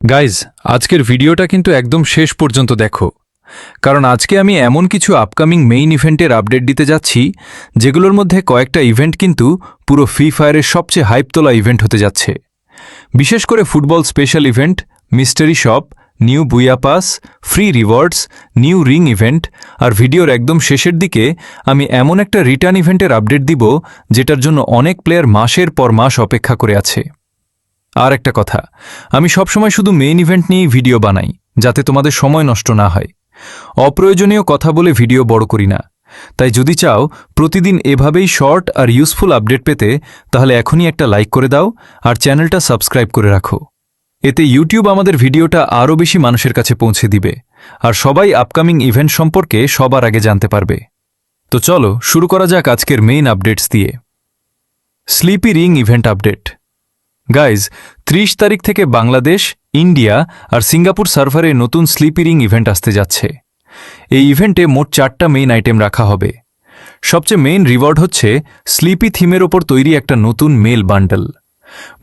Guys, আজকের ভিডিওটা কিন্তু একদম শেষ পর্যন্ত দেখো, কারণ আজকে আমি এমন কিছু আপকামিং মেইন ইভেন্টের আপডেট দিতে যাচ্ছি যেগুলোর মধ্যে কয়েকটা ইভেন্ট কিন্তু পুরো ফ্রি ফায়ারের সবচেয়ে হাইপ তোলা ইভেন্ট হতে যাচ্ছে। বিশেষ করে football special event, mystery shop, new booyah pass, free rewards, new ring event, আর ভিডিওর একদম শেষের দিকে আমি এমন একটা রিটার্ন ইভেন্টের আপডেট দিব যেটার জন্য অনেক প্লেয়ার মাসের পর মাস অপেক্ষা করে আছে। আর একটা কথা, আমি সবসময় শুধু মেইন ইভেন্ট নিয়েই ভিডিও বানাই, যাতে তোমাদের সময় নষ্ট না হয়। অপ্রয়োজনীয় কথা বলে ভিডিও বড় করি না। তাই যদি চাও প্রতিদিন এভাবেই শর্ট আর ইউজফুল আপডেট পেতে, তাহলে এখনই একটা লাইক করে দাও আর চ্যানেলটা সাবস্ক্রাইব করে রাখো। এতে ইউটিউব আমাদের ভিডিওটা আরও বেশি মানুষের কাছে পৌঁছে দিবে, আর সবাই আপকামিং ইভেন্ট সম্পর্কে সবার আগে জানতে পারবে। তো চলো শুরু করা যাক আজকের মেইন আপডেটস দিয়ে। Sleepy ring event update. Guys, ৩০ তারিখ থেকে বাংলাদেশ, ইন্ডিয়া আর সিঙ্গাপুর সার্ভারে নতুন স্লিপি রিং ইভেন্ট আসতে যাচ্ছে। এই ইভেন্টে মোট 4টা মেইন আইটেম রাখা হবে। সবচেয়ে মেইন রিওয়ার্ড হচ্ছে স্লিপি থিমের ওপর তৈরি একটা নতুন মেল বান্ডেল।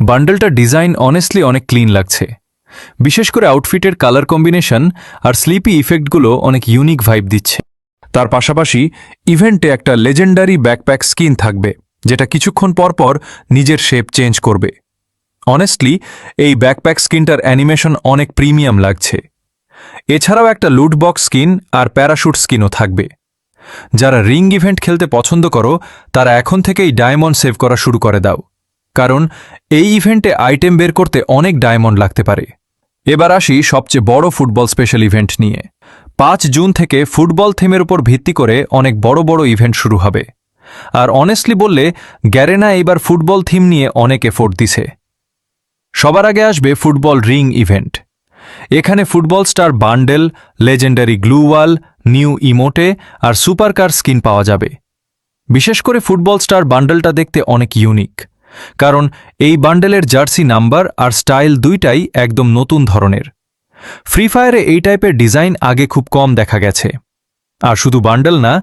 বান্ডেলটা ডিজাইন অনেস্টলি অনেক ক্লিন লাগছে। বিশেষ করে আউটফিটের কালার কম্বিনেশন আর স্লিপি ইফেক্টগুলো অনেক ইউনিক ভাইব দিচ্ছে। তার পাশাপাশি ইভেন্টে একটা লেজেন্ডারি ব্যাকপ্যাক স্কিন থাকবে, যেটা কিছুক্ষণ পর পর নিজের শেপ চেঞ্জ করবে। অনেস্টলি এই ব্যাকপ্যাক স্কিনটার অ্যানিমেশন অনেক প্রিমিয়াম লাগছে। এছাড়াও একটা লুট বক্স স্কিন আর প্যারাশুট স্কিনও থাকবে। যারা রিং ইভেন্ট খেলতে পছন্দ করো তারা এখন থেকেই ডায়মন্ড সেভ করা শুরু করে দাও, কারণ এই ইভেন্টে আইটেম বের করতে অনেক ডায়মন্ড লাগতে পারে। এবার আসি সবচেয়ে বড় ফুটবল স্পেশাল ইভেন্ট নিয়ে। 5 জুন থেকে ফুটবল থিমের উপর ভিত্তি করে অনেক বড় বড় ইভেন্ট শুরু হবে। আর অনেস্টলি বললে গ্যারেনা এবার ফুটবল থিম নিয়ে অনেক এফোর্ট দিছে। সবার আগে আসবে ফুটবল রিং ইভেন্ট। এখানে football star bundle, legendary gloo wall, new emote আর সুপারকার স্কিন পাওয়া যাবে। বিশেষ করে ফুটবল স্টার বান্ডেলটা দেখতে অনেক ইউনিক, কারণ এই বান্ডেলের জার্সি নাম্বার আর স্টাইল দুইটাই একদম নতুন ধরনের। ফ্রি ফায়ারে এই টাইপের ডিজাইন আগে খুব কম দেখা গেছে। আর শুধু বান্ডেল না,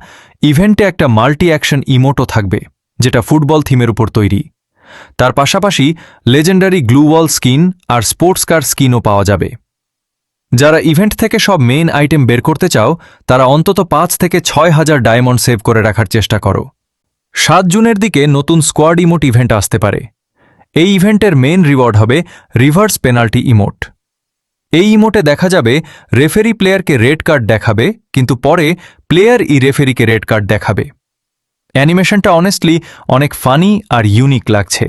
ইভেন্টে একটা মাল্টি অ্যাকশন ইমোটও থাকবে, যেটা ফুটবল থিমের উপর তৈরি। তার পাশাপাশি লেজেন্ডারি গ্লুওয়াল স্কিন আর স্পোর্টস কার স্কিনও পাওয়া যাবে। যারা ইভেন্ট থেকে সব মেইন আইটেম বের করতে চাও তারা অন্তত 5 থেকে 6,000 ডায়মন্ড সেভ করে রাখার চেষ্টা করো। 7 জুনের দিকে নতুন স্কোয়াড ইমোট ইভেন্ট আসতে পারে। এই ইভেন্টের মেইন রিওয়ার্ড হবে রিভার্স পেনাল্টি ইমোট। এই ইমোটে দেখা যাবে রেফারি প্লেয়ারকে রেড কার্ড দেখাবে, কিন্তু পরে প্লেয়ার রেফারিকে রেড কার্ড দেখাবে। অ্যানিমেশনটা অনেস্টলি অনেক ফানি আর ইউনিক লাগছে।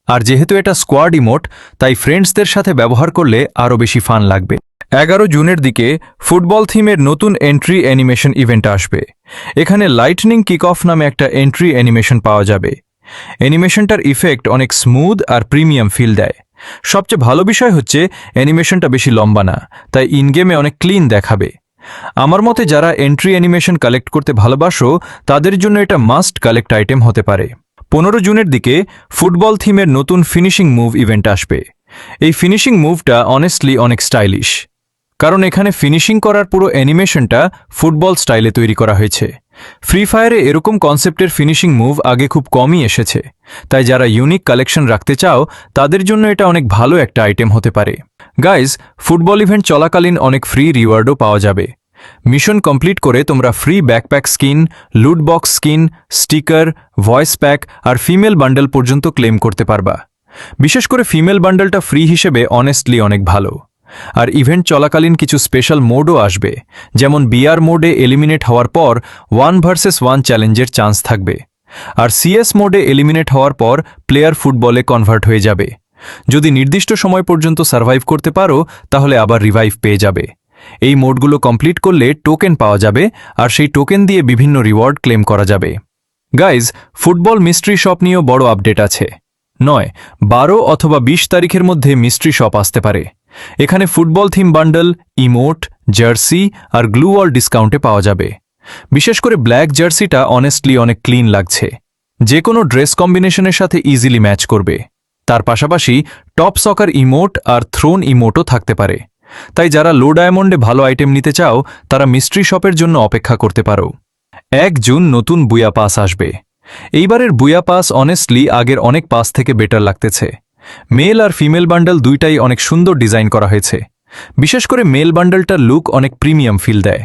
আর যেহেতু এটা স্কোয়াড ইমোট, তাই ফ্রেন্ডসদের সাথে ব্যবহার করলে আরও বেশি ফান লাগবে। 11 জুনের দিকে ফুটবল থিমের নতুন এন্ট্রি অ্যানিমেশন ইভেন্ট আসবে। এখানে লাইটনিং কিক অফ নামে একটা এন্ট্রি অ্যানিমেশন পাওয়া যাবে। অ্যানিমেশনটার ইফেক্ট অনেক স্মুথ আর প্রিমিয়াম ফিল দেয়। সবচেয়ে ভালো বিষয় হচ্ছে অ্যানিমেশনটা বেশি লম্বা না, তাই ইনগেমে অনেক ক্লিন দেখাবে। আমার মতে যারা এন্ট্রি অ্যানিমেশন কালেক্ট করতে ভালোবাসো তাদের জন্য এটা মাস্ট কালেক্ট আইটেম হতে পারে। 15 জুনের দিকে ফুটবল থিমের নতুন ফিনিশিং মুভ ইভেন্ট আসবে। এই ফিনিশিং মুভটা অনেস্টলি অনেক স্টাইলিশ, কারণ এখানে ফিনিশিং করার পুরো অ্যানিমেশনটা ফুটবল স্টাইলে তৈরি করা হয়েছে। ফ্রি ফায়ারে এরকম কনসেপ্টের ফিনিশিং মুভ আগে খুব কমই এসেছে, তাই যারা ইউনিক কালেকশন রাখতে চাও তাদের জন্য এটা অনেক ভালো একটা আইটেম হতে পারে। গাইজ, ফুটবল ইভেন্ট চলাকালীন অনেক ফ্রি রিওয়ার্ডও পাওয়া যাবে। মিশন কমপ্লিট করে তোমরা free backpack skin, loot box skin, sticker, voice pack আর ফিমেল বান্ডেল পর্যন্ত ক্লেম করতে পারবা। বিশেষ করে ফিমেল বান্ডেলটা ফ্রি হিসেবে অনেস্টলি অনেক ভালো। আর ইভেন্ট চলাকালীন কিছু স্পেশাল মোডও আসবে, যেমন বিআর মোডে এলিমিনেট হওয়ার পর 1 ভার্সেস 1 চ্যালেঞ্জের চান্স থাকবে। আর সিএস মোডে এলিমিনেট হওয়ার পর প্লেয়ার ফুটবলে কনভার্ট হয়ে যাবে। যদি নির্দিষ্ট সময় পর্যন্ত সার্ভাইভ করতে পারো তাহলে আবার রিভাইভ পেয়ে যাবে। এই মোডগুলো কমপ্লিট করলে টোকেন পাওয়া যাবে, আর সেই টোকেন দিয়ে বিভিন্ন রিওয়ার্ড ক্লেম করা যাবে। গাইজ, ফুটবল মিস্ট্রি শপ নিয়েও বড় আপডেট আছে। 9, 12 অথবা 20 তারিখের মধ্যে মিস্ট্রি শপ আসতে পারে। এখানে football theme bundle, emote, jersey আর গ্লুওয়াল ডিসকাউন্টে পাওয়া যাবে। বিশেষ করে ব্ল্যাক জার্সিটা অনেস্টলি অনেক ক্লিন লাগছে, যে কোনো ড্রেস কম্বিনেশনের সাথে ইজিলি ম্যাচ করবে। তার পাশাপাশি টপ সকার ইমোট আর থ্রোন ইমোটও থাকতে পারে। তাই যারা লো ডায়মন্ডে ভালো আইটেম নিতে চাও তারা মিস্ট্রি শপের জন্য অপেক্ষা করতে পারো। 1 জুন নতুন বুয়া পাস আসবে। এইবারের বুয়া পাস অনেস্টলি আগের অনেক পাস থেকে বেটার লাগতেছে। মেল আর ফিমেল বান্ডল দুইটাই অনেক সুন্দর ডিজাইন করা হয়েছে। বিশেষ করে মেল বান্ডলটার লুক অনেক প্রিমিয়াম ফিল দেয়,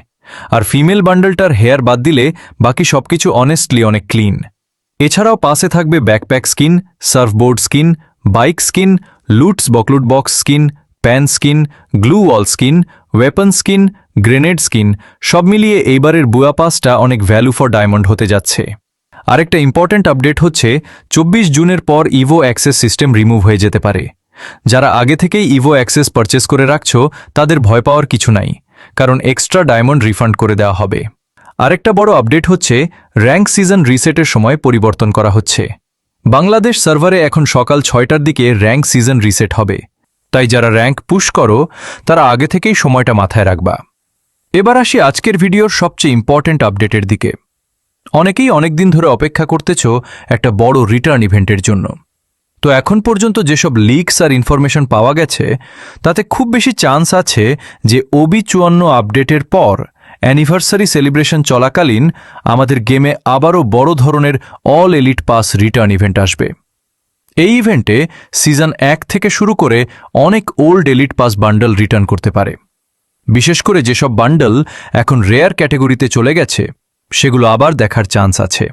আর ফিমেল বান্ডলটার হেয়ার বাদ দিলে বাকি সবকিছু অনেস্টলি অনেক ক্লিন। এছাড়াও পাশে থাকবে backpack skin, surfboard skin, bike skin, loots বকলুট box skin, pan skin, gloo wall skin, weapon skin, grenade skin, সব মিলিয়ে এইবারের বুয়া পাসটা অনেক ভ্যালু ফর ডায়মন্ড হতে যাচ্ছে। আরেকটা ইম্পর্ট্যান্ট আপডেট হচ্ছে 24 জুনের পর ইভো অ্যাক্সেস সিস্টেম রিমুভ হয়ে যেতে পারে। যারা আগে থেকেই ইভো অ্যাক্সেস পারচেস করে রাখছো তাদের ভয় পাওয়ার কিছু নাই, কারণ এক্সট্রা ডায়মন্ড রিফান্ড করে দেওয়া হবে। আরেকটা বড় আপডেট হচ্ছে র্যাঙ্ক সিজন রিসেটের সময় পরিবর্তন করা হচ্ছে। বাংলাদেশ সার্ভারে এখন সকাল 6টার দিকে র্যাঙ্ক সিজন রিসেট হবে, তাই যারা র্যাঙ্ক পুশ করো তারা আগে থেকেই সময়টা মাথায় রাখবা। এবার আসি আজকের ভিডিওর সবচেয়ে ইম্পর্ট্যান্ট আপডেটের দিকে। অনেকেই অনেকদিন ধরে অপেক্ষা করতেছ একটা বড় রিটার্ন ইভেন্টের জন্য। তো এখন পর্যন্ত যেসব লিকস আর ইনফরমেশন পাওয়া গেছে তাতে খুব বেশি চান্স আছে যে OB54 আপডেটের পর অ্যানিভার্সারি সেলিব্রেশন চলাকালীন আমাদের গেমে আবারও বড় ধরনের all elite pass return event আসবে। এই ইভেন্টে সিজন 1 থেকে শুরু করে অনেক old elite pass bundle return করতে পারে। বিশেষ করে যেসব বান্ডল এখন রেয়ার ক্যাটেগরিতে চলে গেছে সেগুলো আবার দেখার চান্স আছে।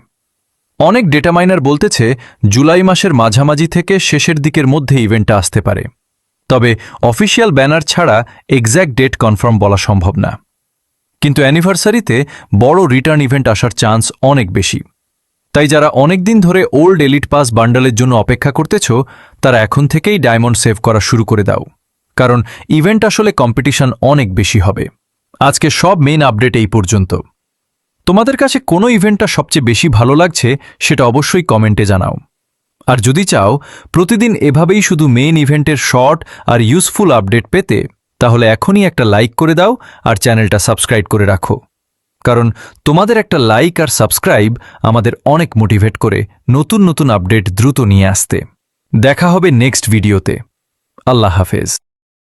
অনেক ডেটা মাইনার বলতেছে জুলাই মাসের মাঝামাঝি থেকে শেষের দিকের মধ্যে ইভেন্টটা আসতে পারে, তবে অফিসিয়াল ব্যানার ছাড়া এক্স্যাক্ট ডেট কনফার্ম বলা সম্ভব না। কিন্তু অ্যানিভার্সারিতে বড় রিটার্ন ইভেন্ট আসার চান্স অনেক বেশি। তাই যারা অনেক দিন ধরে ওল্ড এলিট পাস বান্ডলের জন্য অপেক্ষা করতেছ তারা এখন থেকেই ডায়মন্ড সেভ করা শুরু করে দাও, কারণ ইভেন্ট আসলে কম্পিটিশন অনেক বেশি হবে। আজকে সব মেইন আপডেট এই পর্যন্ত। তোমাদের কাছে কোন ইভেন্টটা সবচেয়ে বেশি ভালো লাগছে সেটা অবশ্যই কমেন্টে জানাও। আর যদি চাও প্রতিদিন এভাবেই শুধু মেইন ইভেন্টের শর্ট আর ইউজফুল আপডেট পেতে, তাহলে এখনই একটা লাইক করে দাও আর চ্যানেলটা সাবস্ক্রাইব করে রাখো, কারণ তোমাদের একটা লাইক আর সাবস্ক্রাইব আমাদের অনেক মোটিভেট করে নতুন নতুন আপডেট দ্রুত নিয়ে আসতে। দেখা হবে নেক্সট ভিডিওতে। আল্লাহ হাফেজ।